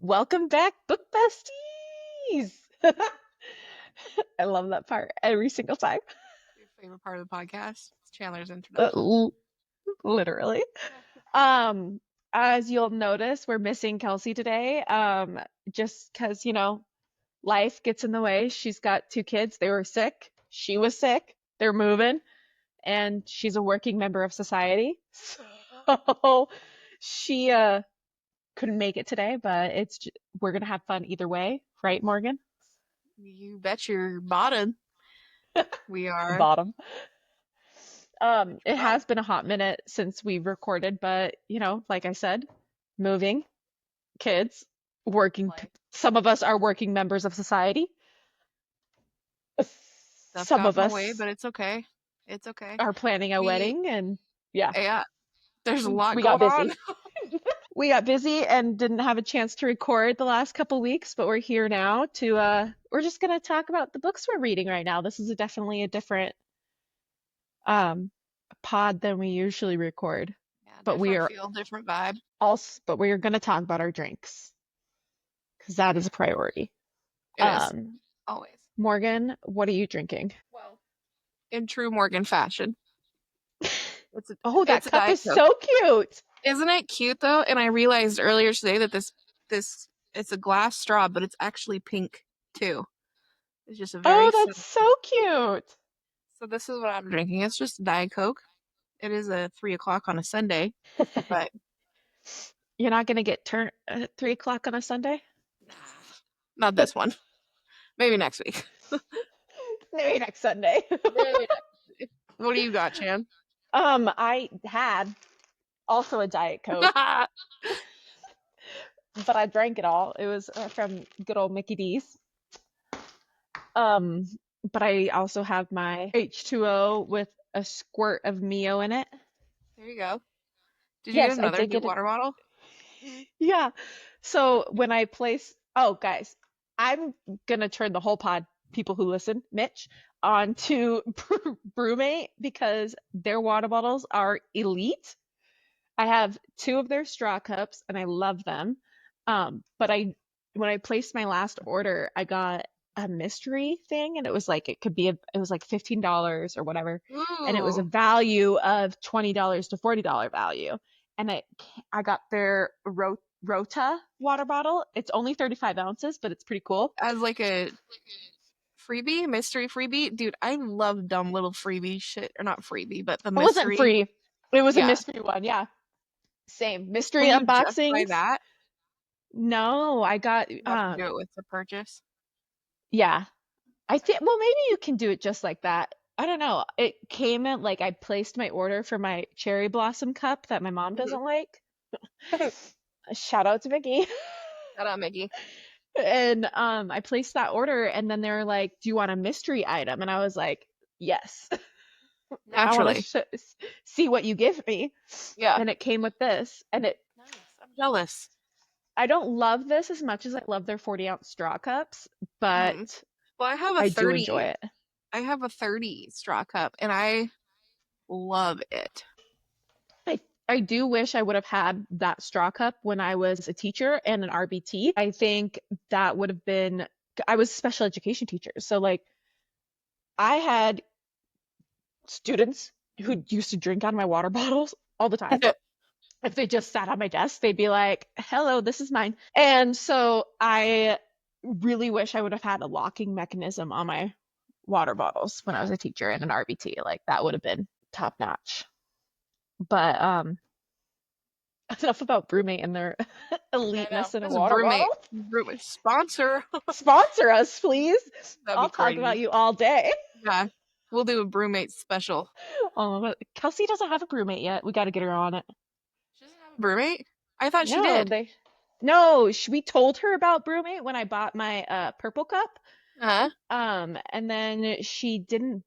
Welcome back, book besties. I love that part every single time. Your favorite part of the podcast? It's Chandler's Uh, introduction. l- Literally. Um, as you'll notice, we're missing Kelsey today. Just because, life gets in the way. She's got two kids. They were sick. She was sick. They're moving, and she's a working member of society. So she couldn't make it today, but we're gonna have fun either way, right, Morgan? You bet your bottom we are. Bottom. Bet It your bottom. has been a hot minute since we've recorded, but like I said, moving, kids, working, Like, some of us are working members of society. stuff Some got of in the way, us but it's okay. It's okay. are planning a We, wedding, and yeah, yeah, there's a lot we got going on. busy. We got busy and didn't have a chance to record the last couple weeks, but we're here now to we're just gonna talk about the books we're reading right now. This is definitely a different um pod than we usually record. Yeah, But we different are feel, different vibe. but we are gonna talk about our drinks because that is a priority. It is, Um, always. Morgan, what are you drinking? Well, in true Morgan fashion, it's a, Oh, that it's a cup Diet is Coke. so cute. Isn't it cute though? And I realized earlier today that this it's a glass straw, but it's actually pink too. It's just a Oh, very that's subtle. so cute. So this is what I'm drinking. It's just Diet Coke. It is a 3 o'clock on a Sunday, but You're not gonna get turned at 3 o'clock on a Sunday? nah, not this one. Maybe next week. Maybe next Sunday. Maybe next week. What do you got, Chan? I had also a Diet Coke, but I drank it all. It was from good old Mickey D's. Um, but I also have my H2O with a squirt of Mio in it. There you go. Did you get Yes, I another did new get it. water bottle? Yeah. So when I place, oh, guys, I'm gonna turn the whole pod, people who listen, Mitch, on to Brewmate because their water bottles are elite. I have two of their straw cups and I love them. But when I placed my last order, I got a mystery thing and it was like $15 or whatever. And it was a Ooh, value of $20 to $40 value. And I got their Rota water bottle. It's only 35 ounces, but it's pretty cool. as like a freebie, mystery freebie, dude. I love dumb little freebie shit, or not freebie, but the It wasn't mystery. free. It was a Yeah. mystery one. Yeah. Same. Mystery Will you justify unboxings. that? No, I got You have to do it with the purchase. yeah. I Okay. think, well, maybe you can do it just like that. I don't know. It came in like I placed my order for my cherry blossom cup that my mom Mhm. doesn't like. Shout out to Mickey. Shout out, Mickey. And I placed that order and then they were like, "Do you want a mystery item?" And I was like, "Yes." I want to Naturally. see what you give me. Yeah. And it came with this. And Nice. I'm jealous. I don't love this as much as I love their 40-ounce straw cups, Hmm. but Well, I do enjoy it. I have a 30 straw cup and I love it. I do wish I would have had that straw cup when I was a teacher and an RBT. I think that would have been, I was a special education teacher. So, like, I had students who used to drink out of my water bottles all the time. If they just sat on my desk, they'd be like, "Hello, this is mine." And so I really wish I would have had a locking mechanism on my water bottles when I was a teacher and an RBT. Like, that would have been top notch. But enough about Brewmate and their I know. eliteness in a This is water bottle. roommate sponsor. Sponsor us, please. That'd be I'll talk about crazy. you all day. Yeah. We'll do a brewmate special. But Kelsey doesn't have a Brewmate yet. We got to get her on it. She doesn't have a brewmate? I thought she No, did. they. No, we told her about Brewmate when I bought my purple cup. Huh? And then she didn't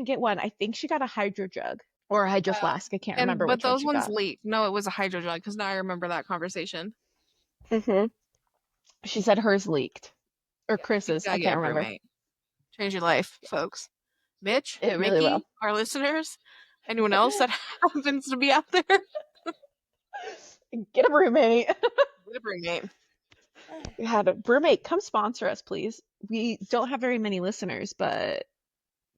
get one. I think she got a hydro jug or a hydro Uh, flask. I can't and remember but which one those she ones got. leaked. No, it was a hydro jug because now I remember that conversation. Hmm. She said hers leaked. Or Yeah, you Chris's. I gotta get can't a remember. brewmate. Change your life, folks. Mitch, It really will. Mickey, our listeners, anyone else that happens to be out there, Get a Brewmate. get a brewmate. We had a roommate come sponsor us, please. We don't have very many listeners, but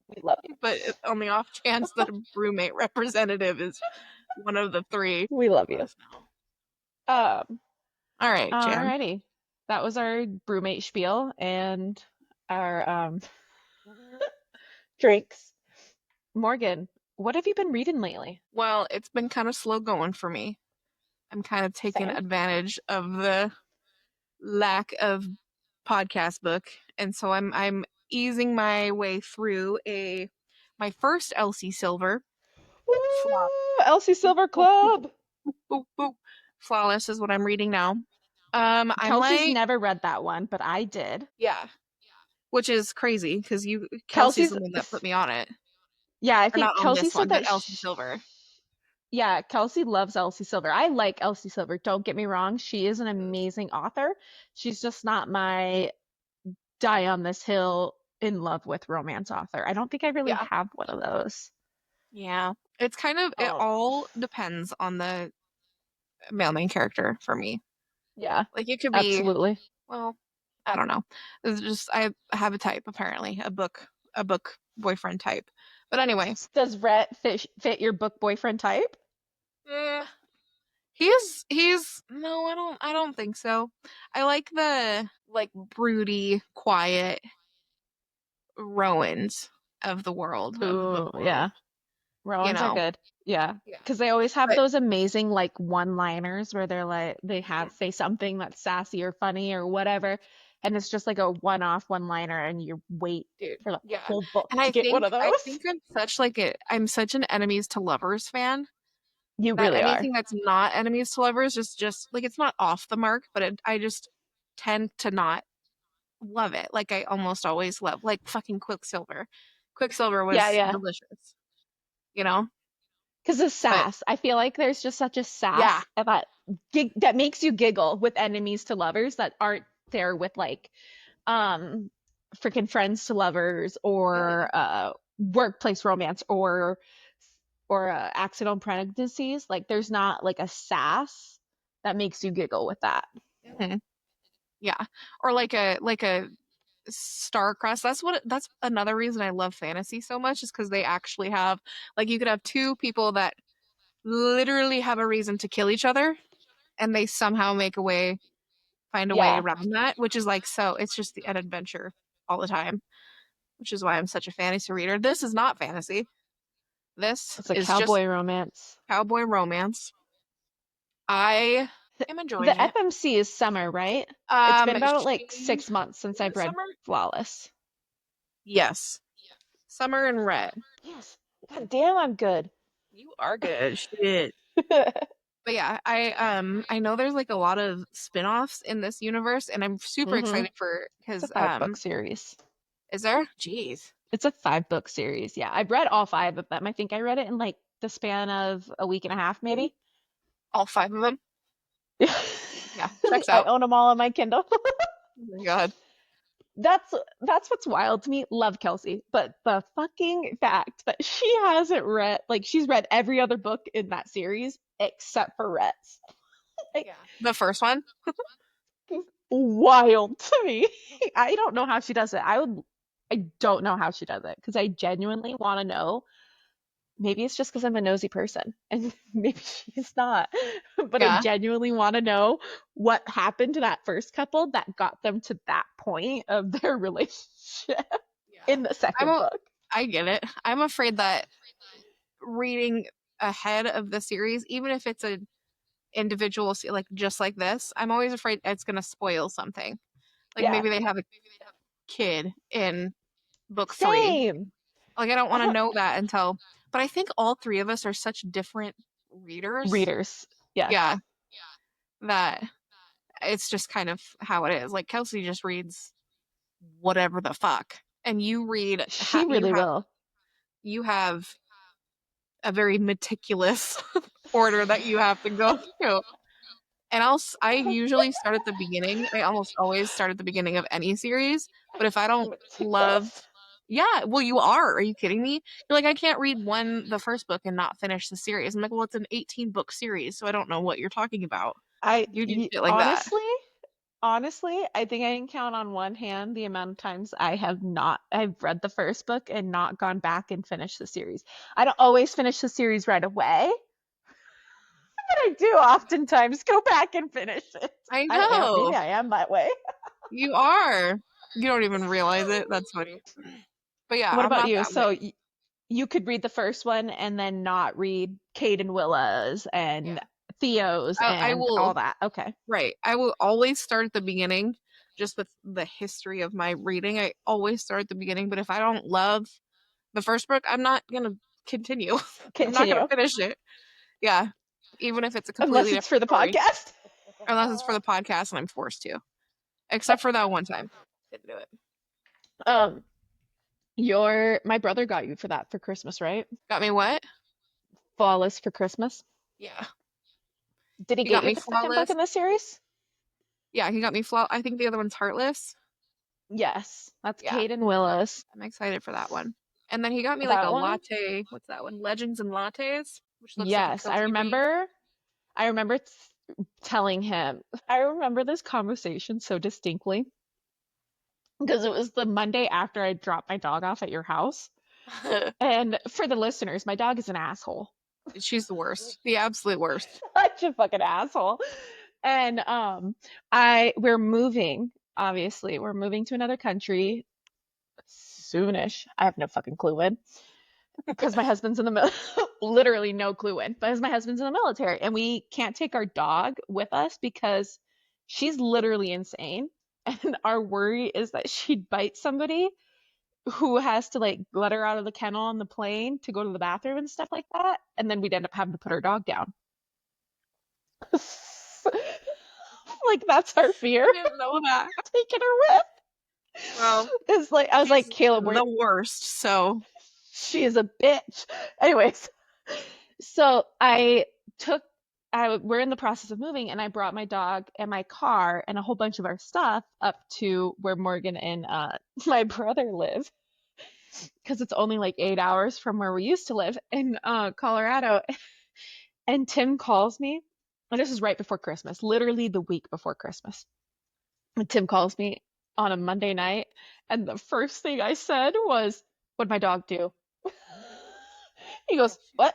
we love you. But on the off chance that a roommate representative is one of the three, We love let you. us know. Um, All right, Jan. Alrighty. That was our roommate spiel and our drinks. Morgan, what have you been reading lately? Well, it's been kind of slow going for me. I'm kind of taking Same. advantage of the lack of podcast book, and so I'm easing my way through a my first Elsie Silver. Flaw- Woo! Elsie boop, Silver boop, boop, Club. boop, boop. Flawless is what I'm reading now. I'm Kelsey's like, never read that one, but I did. yeah, which is crazy because Kelsey's Kelsey's, the one that put me on it, yeah, I or not think on Kelsey this said one, but that Elsie Silver. yeah, Kelsey loves Elsie Silver. I like Elsie Silver. Don't get me wrong. She is an Mhm. amazing author. She's just not my die on this hill in love with romance author. I don't think I really Yeah, have one of those. yeah. It's kind of it Oh, all depends on the male main character for me. yeah, Like it could be, absolutely. well, I don't know. It's just I have a type apparently, a book boyfriend type. But anyway, Does Rhett fit your book boyfriend type? eh, he's no, I don't think so. I like the like broody, quiet Rowans of the world, of the book Ooh, world, yeah. you Rowan's are know. good. Yeah. Yeah. Because they always have But those amazing like one-liners where they're like they have mhm, say something that's sassy or funny or whatever, and it's just like a one-off one-liner and you wait dude, for the yeah. whole book And to get one of I those. think I'm such an enemies to lovers fan You that really are. anything that's not enemies to lovers just like it's not off the mark, but I just tend to not love it. Like I almost always love like fucking Quicksilver. Quicksilver Yeah, was yeah. delicious, you know? Because of But sass. I feel like there's just such a yeah, sass that makes you giggle with enemies to lovers that aren't there with like um freaking friends to lovers or mhm, workplace romance or accidental pregnancies. Like there's not like a sass that makes you giggle with that. mhm, yeah. Or like a star-crossed. That's another reason I love fantasy so much is because they actually have like you could have two people that literally have a reason to kill each other and they somehow find a way Yeah. around that, which is like so it's just an adventure all the time, which is why I'm such a fantasy reader. This is not fantasy. This It's a is just cowboy romance. cowboy romance. I am enjoying The it. FMC is summer, right? It's been about like She 6 months since is I've it read summer? Flawless. Yes. Summer and red. Yes. God damn, I'm good. You are good. Shit. But yeah, I know there's like a lot of spin-offs in this universe and I'm super hmm excited for It's a because 5 book series. is there? Jeez. It's a 5 book series. Yeah, I've read all 5 of them. I think I read it in like the span of a week and a half, maybe. All five of them? Yeah. Yeah, checks I out. own them all on my Kindle. Oh my God. That's what's wild to me. Love Kelsey, but the fucking fact that she hasn't read like she's read every other book in that series except for Rhett's. Like Yeah. The first one? wild to me. I don't know how she does it. I don't know how she does it because I genuinely want to know. Maybe it's just because I'm a nosy person and maybe she's not. But I Yeah. genuinely want to know what happened to that first couple that got them to that point of their relationship Yeah. in the I'm second a, book. I get it. I'm afraid that reading ahead of the series, even if it's an individual, like just like this, I'm always afraid it's going to spoil something. Like Yeah. maybe they have a kid in book three. Same. Like I don't want to Uh, know that until, but I think all three of us are such different readers. readers. Yes. Yeah. That it's just kind of how it is. Like Kelsey just reads whatever the fuck. And you read, She really will. you have a very meticulous order that you have to go through. And I usually start at the beginning. I almost always start at the beginning of any series. But if I don't love, Meticulous. yeah, well, you are. Are you kidding me? You're like, I can't read the first book and not finish the series. I'm like, well, it's an 18 book series, so I don't know what you're talking about. You do shit like that. Honestly, Honestly, I think I can count on one hand the amount of times I've read the first book and not gone back and finished the series. I don't always finish the series right away, but I do oftentimes go back and finish it. I I don't know, maybe know. I am that way. You are. You don't even realize it. That's funny. But yeah, What I'm about not you? that So way. you could read the first one and then not read Kate and Willa's Yeah. and Theo's I and all will, that. Okay. right. I will always start at the beginning, just with the history of my reading. I always start at the beginning, but if I don't love the first book, I'm not gonna continue. I'm not gonna Continue. finish it. Yeah. Even if it's a completely Unless it's different for the story. podcast. Unless it's for the podcast and I'm forced to. Except for that one time. Didn't do it. Um, my brother got you for that for Christmas, right? Got me what? Flawless for Christmas. Yeah. Did he He get got you me the second book flawless. in the series? Yeah, he got me flaw. I think the other one's heartless. Yes, that's Yeah, Kate and Willa's. I'm excited for that one. And then he got me like a That one? latte. What's that one? Legends and Lattes, which looks like a Yes, I cozy read. remember. I remember telling him. I remember this conversation so distinctly because it was the Monday after I dropped my dog off at your house. And for the listeners, my dog is an asshole. She's the worst. The absolute worst. Such a fucking asshole. And I we're moving, obviously. We're moving to another country soonish. I have no fucking clue when. Because my husband's in the literally no clue when, because my husband's in the military and we can't take our dog with us because she's literally insane. And our worry is that she'd bite somebody who has to like let her out of the kennel on the plane to go to the bathroom and stuff like that. And then we'd end up having to put our dog down. Like that's our fear. I didn't know that. Taking her with. Well, It's like I was she's like, Caleb, the worst. So, she is a bitch. Anyways, so took we're in the process of moving and I brought my dog and my car and a whole bunch of our stuff up to where Morgan and my brother live because it's only like 8 hours from where we used to live in Colorado. And Tim calls me, and this is right before Christmas, literally the week before Christmas. And Tim calls me on a Monday night, and the first thing I said was, "What'd my dog do?" He goes, "What?"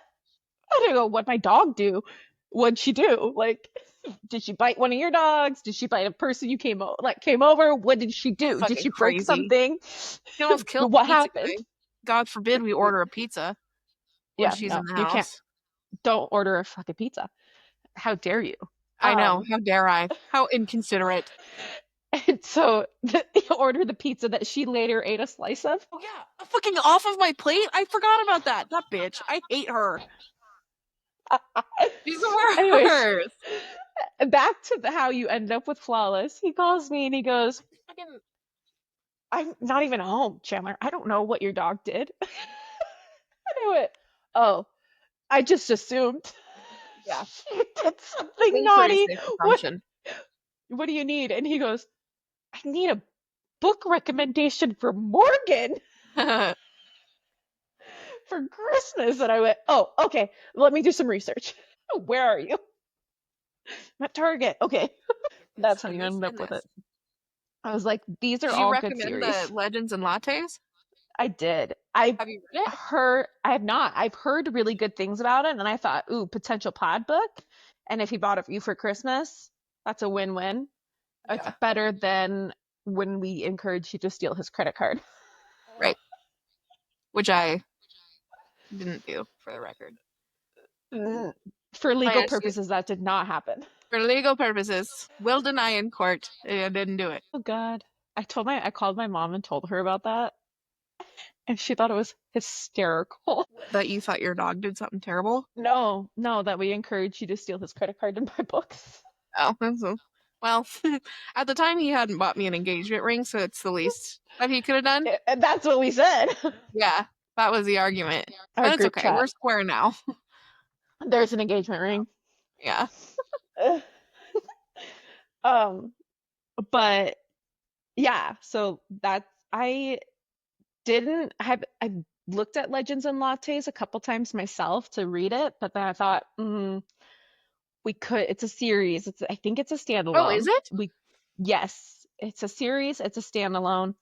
I don't go, "What'd my dog do? What'd she do? Like, did she bite one of your dogs? Did she bite a person you came over? What did she she's do? Did fucking she break crazy. something? She almost killed the What pizza happened?" guy. God forbid we order a pizza when Yeah, she's no, in the you can't. house. Don't order a fucking pizza. How dare you? I know. Um, How dare I? How inconsiderate. and so he ordered the pizza that she later ate a slice of. Oh yeah, fucking off of my plate. I forgot about that. That bitch. I hate her. She's the Anyways, worst. back to how you end up with Flawless. He calls me and he goes, Fucking "I'm not even home, Chandler. I don't know what your dog did." And I went, "Oh, I just assumed yeah. she did I something think pretty naughty. safe What assumption. what do you need?" And he goes, "I need a book recommendation for Morgan for Christmas." And I went, "Oh, okay. Let me do some research." "Where are you?" "I'm at Target." "Okay." Goodness, That's how you goodness, end up with goodness. it. I was like, these are Did you all good recommend the series. Legends and Lattes? I did. I've Have you read it? heard, I have not. I've heard really good things about it, and I thought, ooh, potential pod book. And if he bought it for you for Christmas, that's a win-win. It's Yeah. better than when we encourage you to steal his credit card. Right. Which I didn't do, for the record. Mm. For I legal actually, purposes, that did not happen. for legal purposes, will deny in court. I didn't do it. Oh God. I called my mom and told her about that, and she thought it was hysterical. That you thought your dog did something terrible? No, no, that we encourage you to steal his credit card and buy books. Oh, well, at the time he hadn't bought me an engagement ring, so it's the least that he could have done. And that's what we said. Yeah, that was the argument. Our But it's group okay. We're chat. square now. There's an engagement ring. Yeah. um, but yeah, so that's I didn't have I looked at Legends and Lattes a couple times myself to read it, but then I thought, we could. It's a series. I think it's a Oh, is standalone. it? Yes, it's a series, it's a standalone.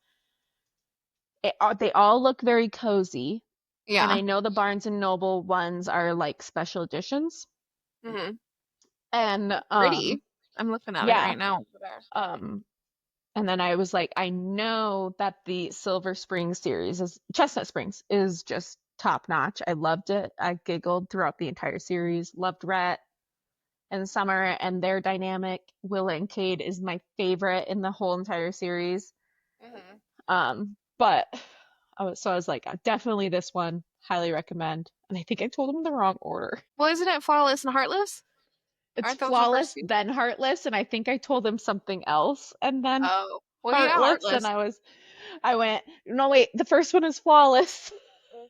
They all look very cozy, and Yeah. I know the Barnes and Noble ones are like special editions. Hmm. And Pretty. I'm looking at it yeah, right now over there. um and then I was like, I know that the Silver Springs series is Chestnut Springs is just top notch. I loved it. I giggled throughout the entire series. Loved Rhett and Summer and their dynamic. Willa and Cade is my favorite in the whole entire series. Hmm. But I was like, definitely this one. Highly recommend. And I think I told him the wrong order. Well, isn't it Flawless and Heartless? It's Aren't those the first Flawless, two? then Heartless, and I think I told him something else, and then Oh, well, yeah, Heartless, and Heartless. I went, no, wait, the first one is Flawless.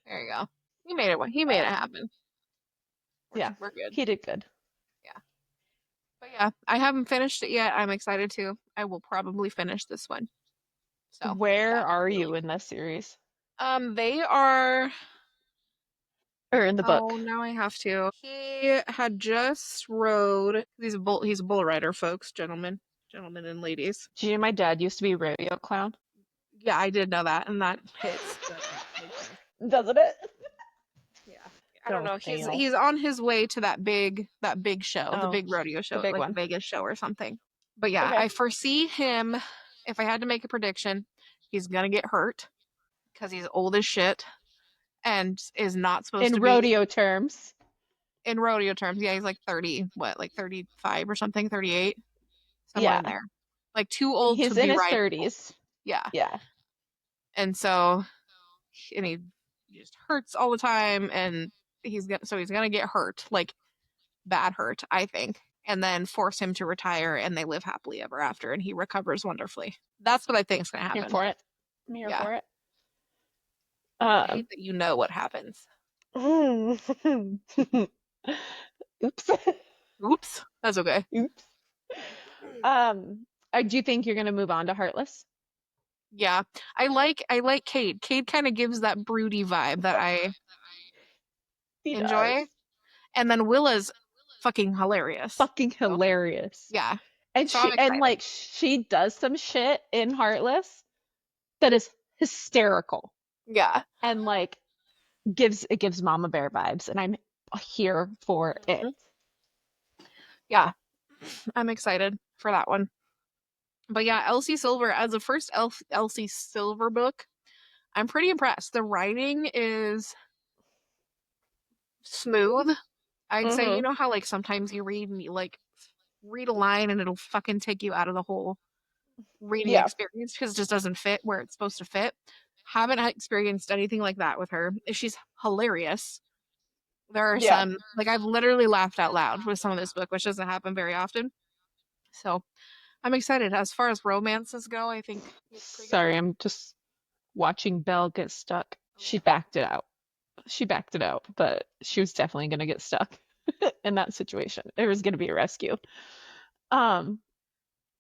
There you go. He made it. He made it Um, happen. yeah, We're good. he did good. Yeah. But yeah, I haven't finished it yet. I'm excited to. I will probably finish this one. So yeah, Where are really. you in this series? They are. Or in the book? Oh, now I have to. He had just rode. He's a bull rider, folks, gentlemen and ladies. Do you know my dad used to be a rodeo clown? Yeah, I did know that, and that hits. That makes sense. Doesn't it? Yeah. I don't Oh, know. He's fail. he's on his way to that big show, the Oh, big rodeo the show, big like the one. Vegas show or something. But yeah, Okay. I foresee him. If I had to make a prediction, he's gonna get hurt because he's old as shit and is not supposed In to be rodeo terms. in rodeo terms. Yeah, he's like 30, what, like 35 or something, 38, somewhere in Yeah. there. Like too old to He's in be his riding. 30s. Yeah. Yeah. And so and he just hurts all the time and he's gonna get hurt, like bad hurt, I think, and then force him to retire and they live happily ever after and he recovers wonderfully. That's what I think is gonna Here happen. for it. I'm here Yeah. for it. I Um. hate that you know what happens. Oops. Oops. That's okay. Oops. I do think you're gonna move on to Heartless. Yeah. I like Cade. Cade kind of gives that broody vibe that I He enjoy. does. And then Willa's fucking hilarious. Fucking So, hilarious. yeah. And So I'm excited. she does some shit in Heartless that is hysterical Yeah. and like gives Mama Bear vibes, and I'm here for it. Mhm. Yeah. I'm excited for that one. But yeah, Elsie Silver, as the first Elsie Silver book, I'm pretty impressed. The writing is smooth. I'd say, you Mm-hmm. know how like sometimes you read and you like read a line and it'll fucking take you out of the whole reading Yeah. experience because it just doesn't fit where it's supposed to fit. Haven't experienced anything like that with her. She's hilarious. There are Yeah. some, like, I've literally laughed out loud with some of this book, which doesn't happen very often. So I'm excited. As far as romances go, I think it's pretty good. Sorry, I'm just watching Belle get stuck. Oh, She yeah. backed it out. She backed it out, but she was definitely gonna get stuck in that situation. There was gonna be a rescue. Um,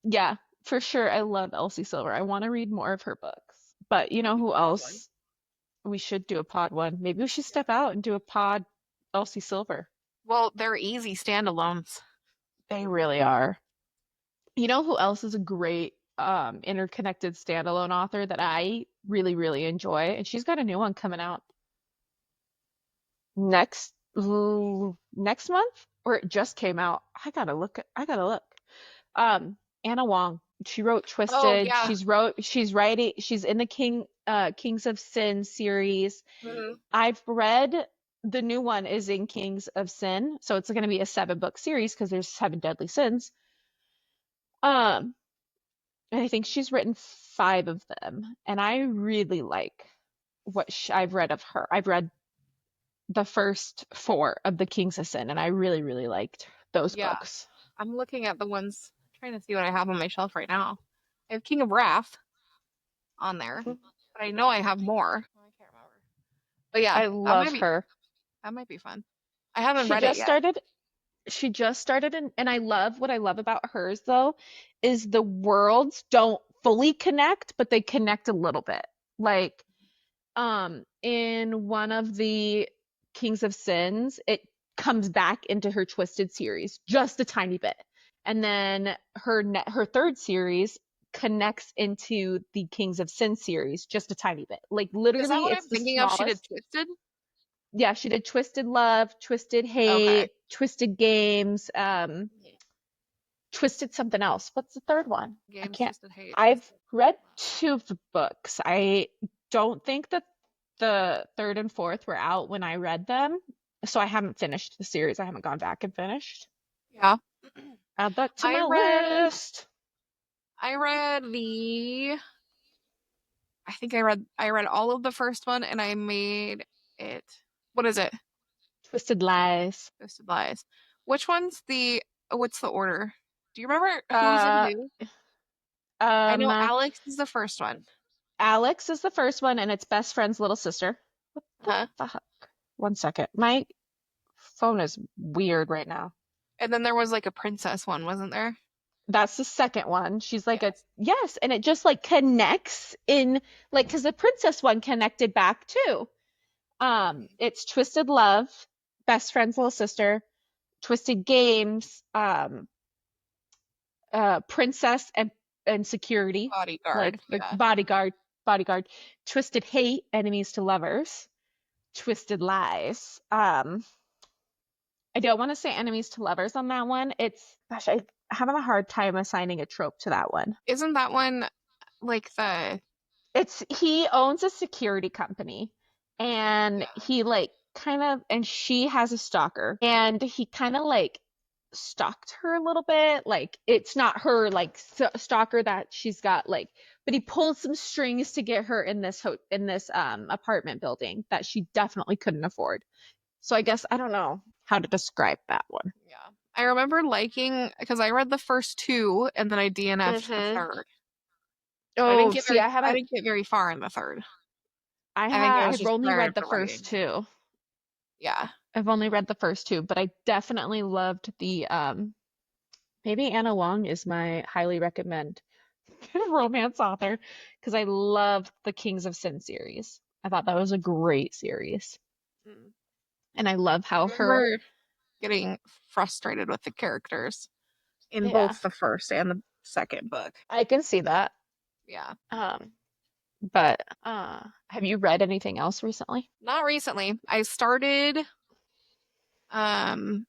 yeah, for sure. I love Elsie Silver. I want to read more of her books. But you We know can do who a pod one. else we should do a pod one? Maybe we should Yeah. step out and do a pod Elsie Silver. Well, they're easy standalones. They really are. You know who else is a great interconnected standalone author that I really, really enjoy? And she's got a new one coming out next month, or it just came out. I gotta look. Anna Wong. She wrote Oh, Twisted. yeah. She's in the Kings of Sin series. Hmm. I've read the new one is in Kings of Sin, so it's gonna be a 7 book series because there's 7 deadly sins. Um, and I think she's written 5 of them, and I really like what I've read of her. I've read the first 4 of the Kings of Sin, and I really, really liked those Yeah. books. I'm looking at the ones, trying to see what I have on my shelf right now. I have King of Wrath on there, but I know I have more. I can't remember. But yeah, I love her. that might be fun. I haven't She read it just yet. started she just started and I love what I love about hers though is the worlds don't fully connect, but they connect a little bit. Like in one of the Kings of Sins, it comes back into her Twisted series just a tiny bit. And then her third series connects into the Kings of Sin series just a tiny bit. Like Is that literally, what it's I'm the thinking of? She did smallest. Twisted? Yeah, she did Twisted Love, Twisted Okay. Hate, Twisted Games, Mhm. Twisted something else. What's the third one? I Games, can't. Twisted Hate, I've Twisted read Love. two of the books. I don't think that the third and fourth were out when I read them, so I haven't finished the series. I haven't gone back and finished. Yeah. Add that to I my read list. I read the I think I read all of the first one and I made it. What is it? Twisted Lies. Twisted Lies. Which one's what's the order? Do you remember who's in Uh, who? I know um, Alex is the first one. Alex is the first one, and it's best friend's little sister. What the Uh-huh. fuck? One second. My phone is weird right now. And then there was like a princess one, wasn't there? That's the second one. She's like a Yes. yes, and it just like connects in like because the princess one connected back too. It's Twisted Love, best friend's little sister, Twisted Games, Princess and Security, like Bodyguard. the Yeah. bodyguard, Twisted Hate, enemies to lovers, Twisted Lies. I don't want to say enemies to lovers on that one. It's gosh, I'm having a hard time assigning a trope to that one. Isn't that one like the It's he owns a security company and yeah. he like kind of and she has a stalker and he kind of like stalked her a little bit. Like it's not her like stalker that she's got like but he pulled some strings to get her in this apartment building that she definitely couldn't afford. So I guess I don't know how to describe that one. Yeah. I remember liking because I read the first two and then I DNF'd the Mhm. third. Oh, see, I didn't get very far in the third. I think I was I've just only tired read of the the first writing. two. Yeah. I've only read the first two, but I definitely loved the maybe Anna Wong is my highly recommend romance author because I loved the Kings of Sin series. I thought that was a great series. Mm. And I love I how her remember getting frustrated with the characters in yeah, both the first and the second book. I can see that. Yeah. Um but have you read anything else recently? Not recently. I started um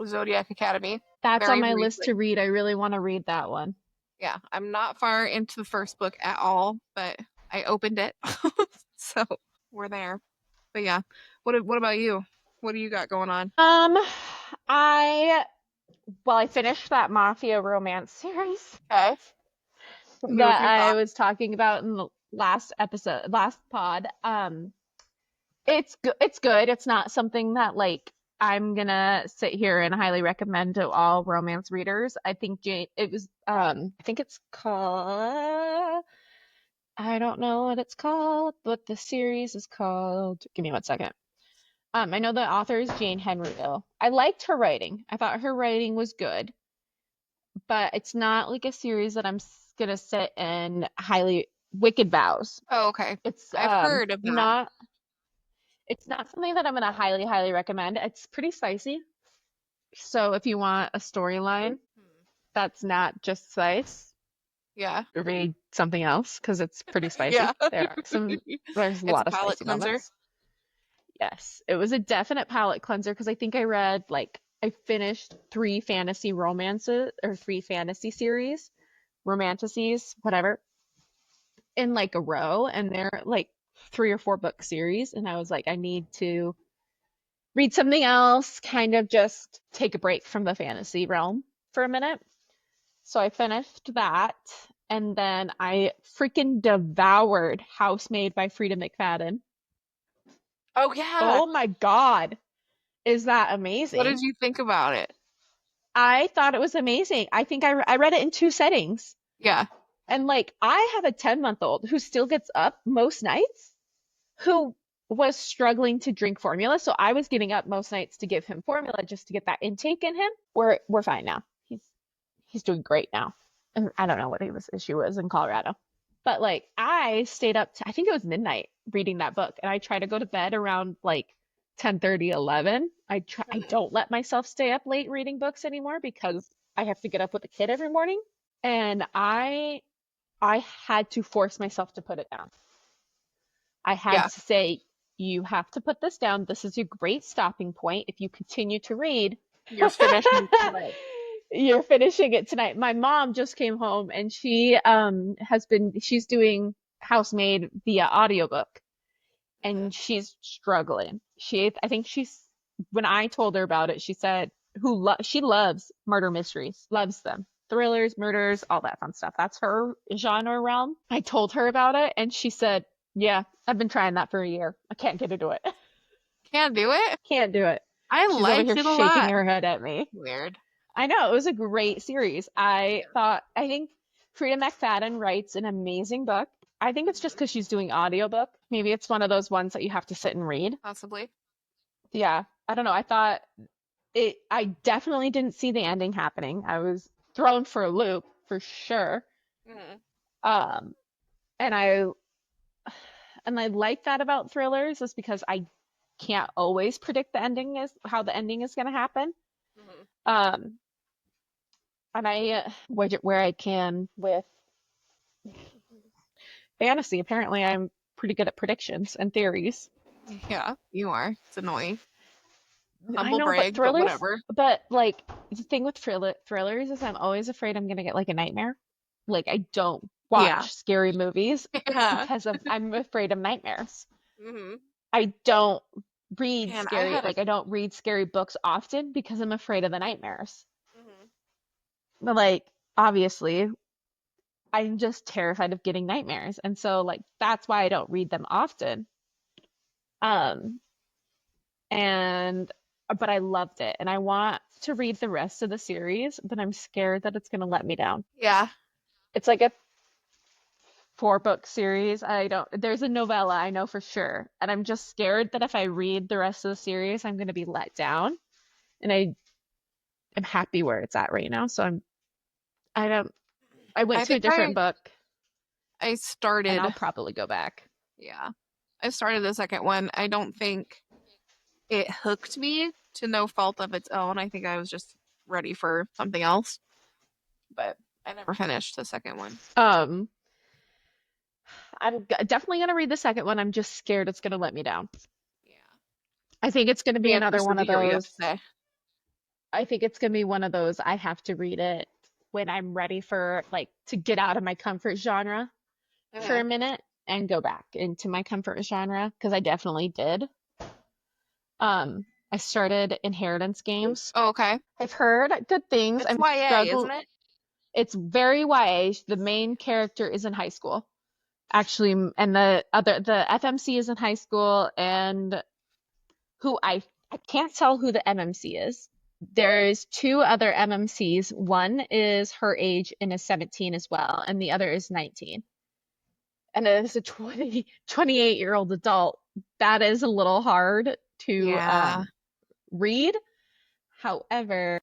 Zodiac Academy That's on very my list to briefly. read. I really want to read that one. Yeah, I'm not far into the first book at all, but I opened it. So we're there. But yeah. What about you? What do you got going on? Um I I finished that mafia romance series Okay. Hit me with that your I thoughts. was talking about in the last episode, last pod. It's good. It's good. It's not something that like I'm gonna sit here and highly recommend to all romance readers. I think Jane, it was I think it's called I don't know what it's called, but the series is called. Give me one second. I know the author is Jane Henry Hill. I liked her writing. I thought her writing was good, but it's not like a series that gonna sit and highly Wicked Vows. Oh, okay. It's I've heard of that. not it's not something that I'm gonna highly recommend. It's pretty spicy. So if you want a storyline Hmm. that's not just spice, Yeah. read something else because it's pretty Yeah. spicy. There's a It's a lot of palate spicy cleanser. moments. Yes, it was a definite palate cleanser because I think I read like I finished three fantasy series, romanticities, whatever, in like a row, and they're like 3 or 4 book series, and I was like, I need to read something else, kind of just take a break from the fantasy realm for a minute. So I finished that, and then I freaking devoured Housemaid by Frida McFadden. Oh yeah. Oh my God, is that What did amazing? you think about it? I thought it was amazing. I think I read it in 2 settings. Yeah. And like, I have a 10-month-old who still gets up most nights who was struggling to drink formula. So I was getting up most nights to give him formula just to get that intake in him. We're fine now. He's doing great now. And I don't know what his issue was in Colorado. But like I stayed up to I think it was midnight reading that book and I tried to go to bed around like 10:30, 11. I Mhm. don't let myself stay up late reading books anymore because I have to get up with the kid every morning. And I had to force myself to put it down. I had Yeah, to say, you have to put this down. This is a great stopping point. If you continue to read, you're finishing tonight. you're finishing it tonight. My mom just came home and she's doing Housemaid via audiobook Mhm. and she's struggling. I think she's when I told her about it, she said she loves murder mysteries, loves them. Thrillers, murders, all that fun stuff. That's her genre realm. I told her about it and she said, "Yeah, I've been trying that for a year. I can't get into it. Can't do it. Can't do it." I She's over liked here it a shaking lot. her head at me. Weird. I know, it was a great series. I think Frida McFadden writes an amazing book. I think it's just Mhm. because she's doing audiobook. Maybe it's one of those ones that you have to sit and read. Possibly. Yeah, I don't know. I thought I definitely didn't see the ending happening. I was thrown for a loop for sure. Mhm. Um, and I like that about thrillers is because I can't always predict how the ending is going to happen. Mhm. Um, and where I can with fantasy, apparently I'm pretty good at predictions and theories. Yeah, you are. It's annoying. I Humble know, but brag, but thrillers, whatever. but like the thing with thrillers is I'm always afraid I'm gonna get like a nightmare. Like I don't Yeah. watch scary movies Yeah. because I'm afraid of nightmares. Mhm. I don't Man, I had a I don't read scary books often because I'm afraid of the nightmares. Mhm. But like obviously I'm just terrified of getting nightmares. And so like that's why I don't read them often. Um and but I loved it and I want to read the rest of the series, but I'm scared that it's going to let me down. Yeah. It's like a 4 book series. I don't There's a novella I know for sure, and I'm just scared that if I read the rest of the series, I'm going to be let down. And I am happy where it's at right now, so I don't I went I to a think different book I and started, I'll probably go back. yeah. I started the second one. I don't think it hooked me to no fault of its own. I think I was just ready for something else, but I never finished the second one. Um definitely going to read the second one. I'm just scared it's going to let me down. Yeah. I think it's going to Be be another interested one to of hear what you have to those say. I think it's gonna be one of those I have to read it when I'm ready for like to get out of my comfort genre for a Mhm. minute and go back into my comfort genre because I definitely did. I started Inheritance Games. Oh, okay. I've heard good things. It's I'm YA, isn't struggle. it? It's very YA. The main character is in high school, actually, and the FMC is in high school, and who I can't tell who the MMC is. There's 2 other MMCs. One is her age and is 17 as well, and the other is 19. And as a 28-year-old adult, that is a little hard to Yeah. read. However,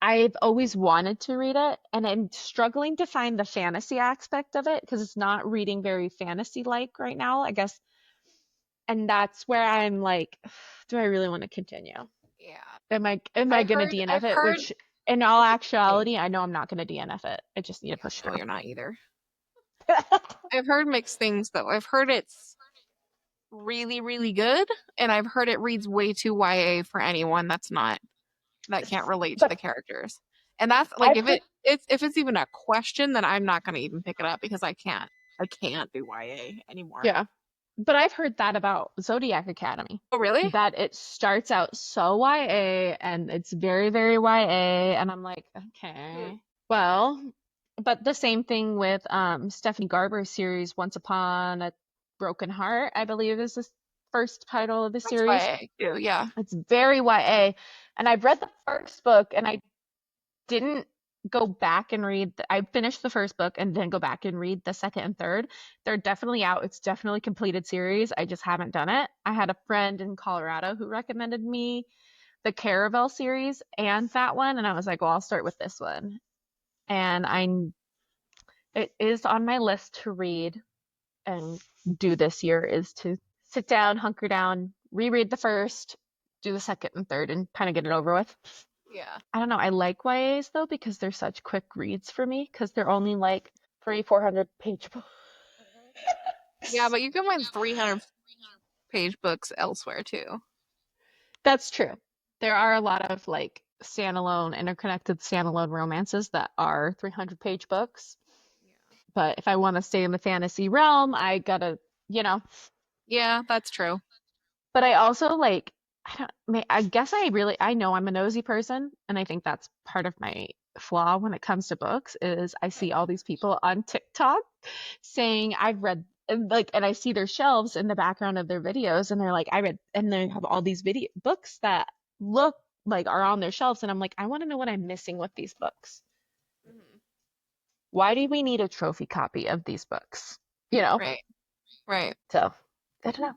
I've always wanted to read it, and I'm struggling to find the fantasy aspect of it because it's not reading very fantasy-like right now, I guess. And that's where I'm like, do I really want to continue? Yeah. Am I gonna DNF I've it? heard Which in all Hey, actuality, I know I'm not gonna DNF it. I just need to yeah, push no, through. you're not either. I've heard mixed things though. I've heard it's really, really good, and I've heard it reads way too YA for anyone that can't relate to But the characters. And that's like I've heard, if it's even a question, then I'm not gonna even pick it up because I can't. I can't do YA anymore. yeah, but I've heard that about Zodiac Academy, Oh, really? that it starts out so YA and it's very, very YA, and I'm like, Hmm. okay, well, but the same thing with Stephanie Garber's series, Once Upon a Broken Heart, I believe is the first title of the That's series. YA too, yeah. It's very YA, and I've read the first book, and I didn't go back and read I finished the first book and then go back and read the second and third. They're definitely out. It's definitely completed series. I just haven't done it. I had a friend in Colorado who recommended me the Caravel series and that one, and I was like, well, I'll start with this one. And it is on my list to read and do this year is to sit down, hunker down, reread the first, do the second and third, and kind of get it over with. Yeah. I don't know. I like YAs though because they're such quick reads for me because they're only like 400 page Yeah, books. but you can find 300-page books elsewhere too. That's true. There are a lot of like standalone, interconnected standalone romances that are 300 page books. But if I want to stay in the fantasy realm, I gotta, you know. Yeah, that's true. But I also like, I guess I know I'm a nosy person, and I think that's part of my flaw when it comes to books is I see all these people on TikTok saying I've read and I see their shelves in the background of their videos and they're like I read and they have all these video books that look like are on their shelves and I'm like I want to know what I'm missing with these books. Mhm. Why do we need a trophy copy of these books? You know? Right, right. So, I don't know.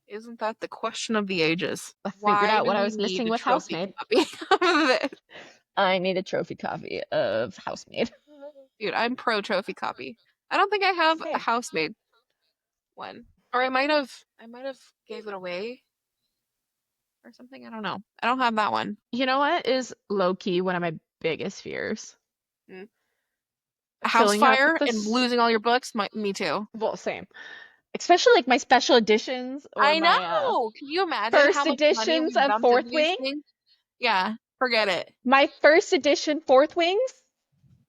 Isn't that the question of the ages? I figured Why out do what I we was need missing a with trophy Housemaid. copy of this? I need a trophy copy of Housemaid. Dude, I'm pro trophy copy. I don't think I have a Same. housemaid one. Or I might have gave it away or something. I don't know. I don't have that one. You know what is low key one of my biggest fears? Mm. A house Filling up fire and this, losing all your books? Me too. well, same. Especially like my special editions or I my know. Can you imagine how first much money editions we've of dumped into Fourth these Wing. things? Yeah, forget it. My first edition Fourth Wings.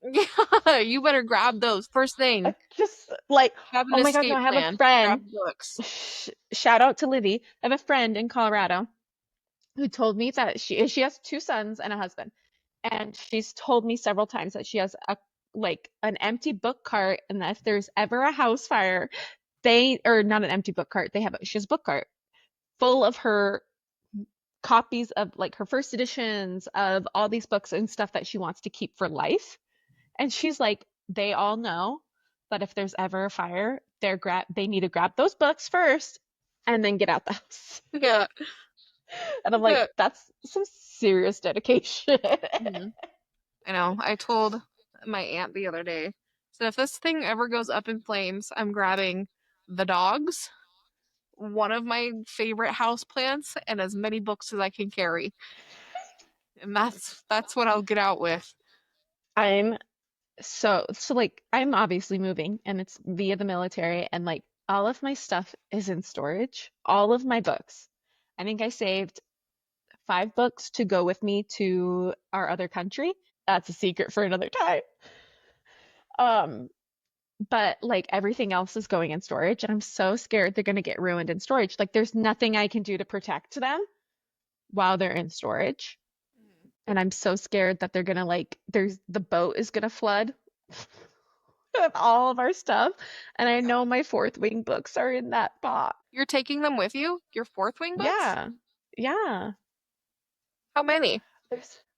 Yeah, you better grab those first thing. Just like, Have an oh my God, no, escape I have a plan. friend. Grab books. Shout out to Livy. I have a friend in Colorado who told me that she has two sons and a husband. And she's told me several times that she has a like an empty book cart and that if there's ever a house fire, they or not an empty book cart, she has a book cart full of her copies of like her first editions of all these books and stuff that she wants to keep for life. And she's like, they all know that if there's ever a fire, they need to grab those books first and then get out the house. Yeah. And I'm like, that's some serious dedication. Mhm. I know. I told my aunt the other day, so if this thing ever goes up in flames, I'm grabbing the dogs, one of my favorite house plants, and as many books as I can carry. And that's what I'll get out with. I'm so like I'm obviously moving and it's via the military and like all of my stuff is in storage. All of my books. I think I saved 5 books to go with me to our other country. That's a secret for another time. Um, but like everything else is going in storage and I'm so scared they're going to get ruined in storage. Like there's nothing I can do to protect them while they're in storage. And I'm so scared that they're going to like there's the boat is going to flood of all of our stuff. And I know God. my Fourth Wing books are in that box. You're taking them with you? Your fourth wing books? Yeah. Yeah. How many?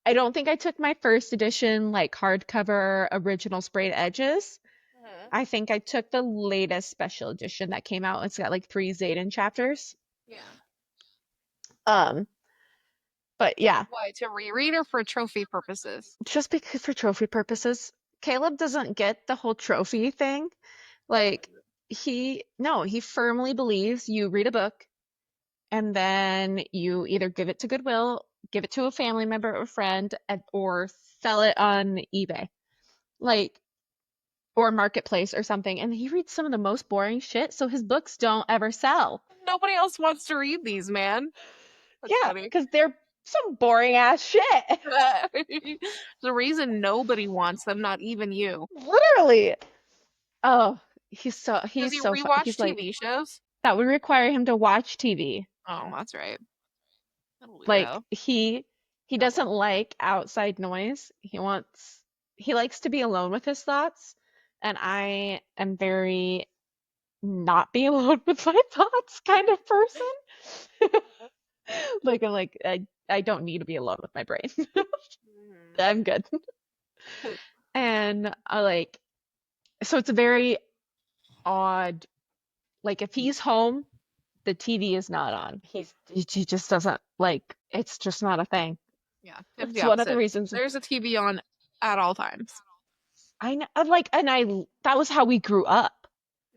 I don't think I took my first edition like hardcover original sprayed edges. Mhm. I think I took the latest special edition that came out. It's got like 3 Xaden chapters. Yeah. Um, but yeah, Why? To reread or for trophy purposes? just because for trophy purposes, Caleb doesn't get the whole trophy thing. Like no, he firmly believes you read a book and then you either give it to Goodwill, give it to a family member or friend, or sell it on eBay, like or Marketplace or something. And he reads some of the most boring shit, so his books don't ever sell. Nobody else wants to read these, man. That's Yeah, funny. because they're some boring ass shit. The reason nobody wants them, not even you. Literally. Oh, Does he's he so fun. rewatch He's like TV shows? that would require him to watch TV. Oh, that's right. That Like weirdo. he doesn't Trouble. like outside noise. He likes to be alone with his thoughts, and I am very not be alone with my thoughts kind of person. Like I don't need to be alone with my brain. Mhm. I'm good. And I like so it's a very odd like if he's home, the TV is not on. He just doesn't like it's just not a thing. Yeah, it's the It's one of the opposite. reasons There's a TV on at all times. I know like and I that was how we grew up.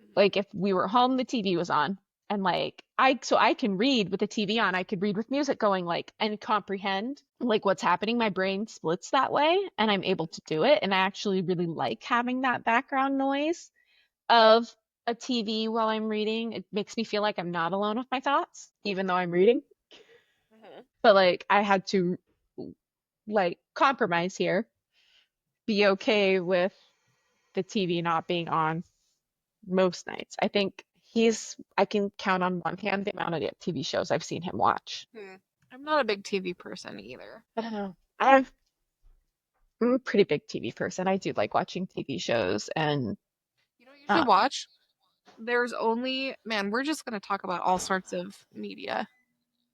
Mhm. Like if we were home, the TV was on. And like I can read with the TV on, I could read with music going like and comprehend like what's happening. My brain splits that way and I'm able to do it. And I actually really like having that background noise of a TV while I'm reading. It makes me feel like I'm not alone with my thoughts, even though I'm reading. Mhm. But like I had to like compromise here, be okay with the TV not being on most nights. I think I can count on one hand the amount of TV shows I've seen him watch. Hmm. I'm not a big TV person either. I don't know. I'm a pretty big TV person. I do like watching TV shows and You know what you should um, watch? There's only, man, we're just gonna talk about all sorts of media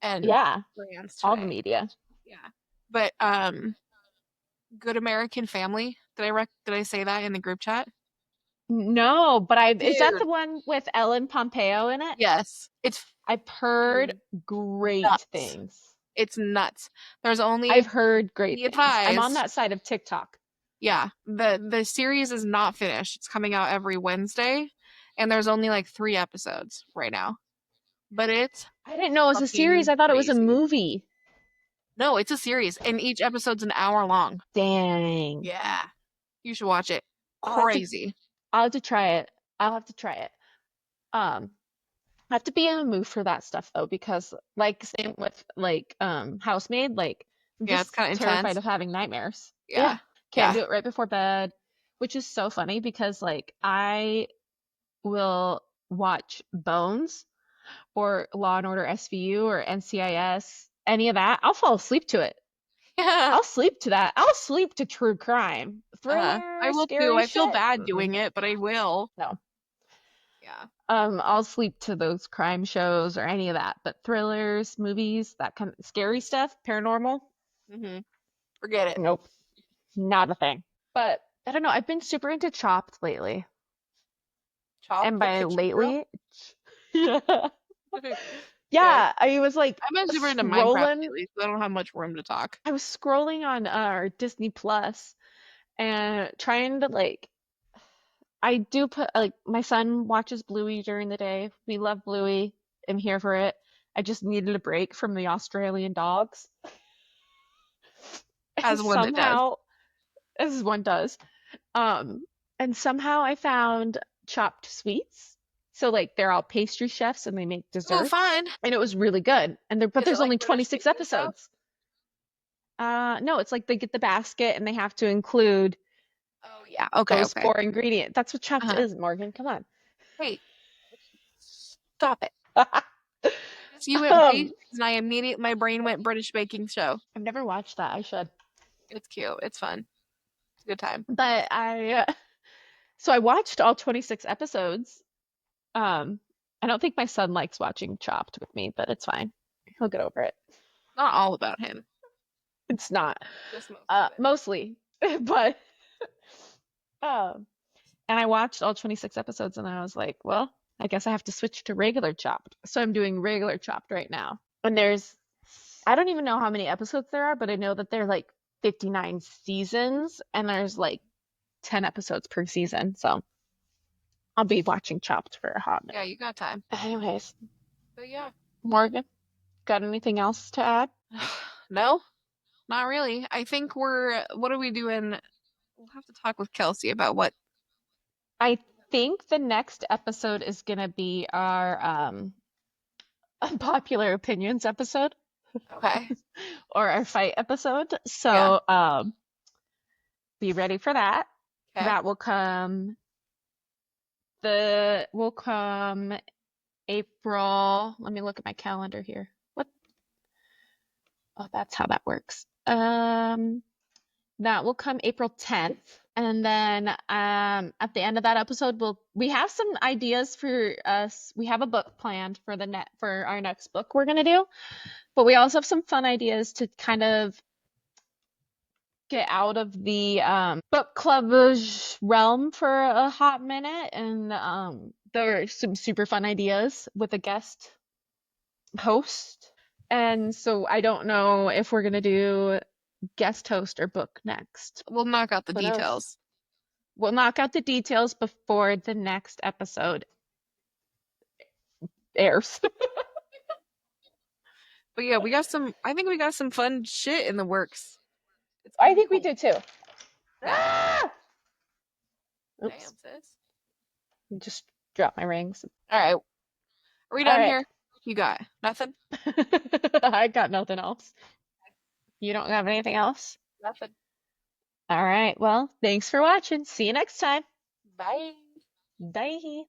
and yeah, brands all the today. media. Yeah. But Good American Family. Did I say that in the group chat? No, but is that Dude, the one with Ellen Pompeo in it? yes. It's I've heard fucking great nuts. things. It's nuts. There's only I've heard great be things. I'm on advised. that side of TikTok. Yeah, the series is not finished. It's coming out every Wednesday, and there's only like 3 episodes right now. But it's I didn't know it was a series. fucking I thought it was a crazy. movie. No, it's a series, and each episode's an hour long. Dang. Yeah, you should watch it. I'll have to Crazy. I'll have to try it. I'll have to try it. Um, I have to be in a mood for that stuff though, because like same with like housemaid, like I'm Yeah, it's just kind of terrified intense. of having nightmares. Yeah. Yeah, Can't yeah. do it right before bed, which is so funny because like I will watch Bones or Law and Order SVU or NCIS, any of that. I'll fall asleep to it. Yeah. I'll sleep to that. I'll sleep to true crime. I Thriller, will too. scary I feel shit. bad Mm-mm. doing it, but I will. No. Yeah. I'll sleep to those crime shows or any of that, but thrillers, movies, that kind of scary stuff, paranormal, Hmm. Forget it. nope, not a thing. But I don't know, I've been super into Chopped lately. Chopped And the by kitchen girl. lately, yeah. Okay. Yeah, I was like I've been super into Minecraft scrolling, lately, so I don't have much room to talk. I was scrolling on Disney Plus and trying to like I do put like my son watches Bluey during the day. We love Bluey. I'm here for it. I just needed a break from the Australian dogs. And As one that does. somehow, as one does, um, and somehow I found chopped sweets. So like they're all pastry chefs and they make Oh, desserts. fine. And it was really good. But Is it there's like only British 26 baking stuff? episodes. No, it's like they get the basket and they have to include Oh, yeah. Okay, those okay. four ingredients. That's what chopped Uh-huh. is, Morgan. Come on. Hey, stop it. You went Um, pastries, and my brain went British baking show. I've never watched that. I should. It's cute. It's fun. It's a good time. But so I watched all 26 episodes. Um, I don't think my son likes watching Chopped with me, but it's fine. He'll get over it. Not all about him, It's not, just most of it. mostly, but um, and I watched all 26 episodes, and I was like, well, I guess I have to switch to regular Chopped. So I'm doing regular Chopped right now. And I don't even know how many episodes there are, but I know that there are like 59 seasons, and there's like 10 episodes per season. So I'll be watching Chopped for a hot Yeah, minute. you got time. Anyways, But yeah. Morgan, got anything else to add? No, not really. I think what are we doing? We'll have to talk with Kelsey about what. I think the next episode is gonna be our unpopular opinions episode Okay. or our fight episode. Yeah. So be ready for that. Okay. That will come April. Let me look at my calendar here. What? Oh, that's how that works. That will come April 10th. And then at the end of that episode, we have some ideas for us. We have a book planned for our next book we're gonna do, but we also have some fun ideas to kind of get out of the book club realm for a hot minute. And there are some super fun ideas with a guest host. And so I don't know if we're gonna do guest host or book next. We'll knock out the Who knows? details. We'll knock out the details before the next episode airs. But yeah, I think we got some fun shit in the works. It's gonna I be think we cool. did too. Yeah. Ah! Oops, Damn, sis. just dropped my rings. All right. Are we All done right. here? You got nothing? I got nothing else. You don't have anything else? Nothing. All right. Well, thanks for watching. See you next time. Bye. Bye.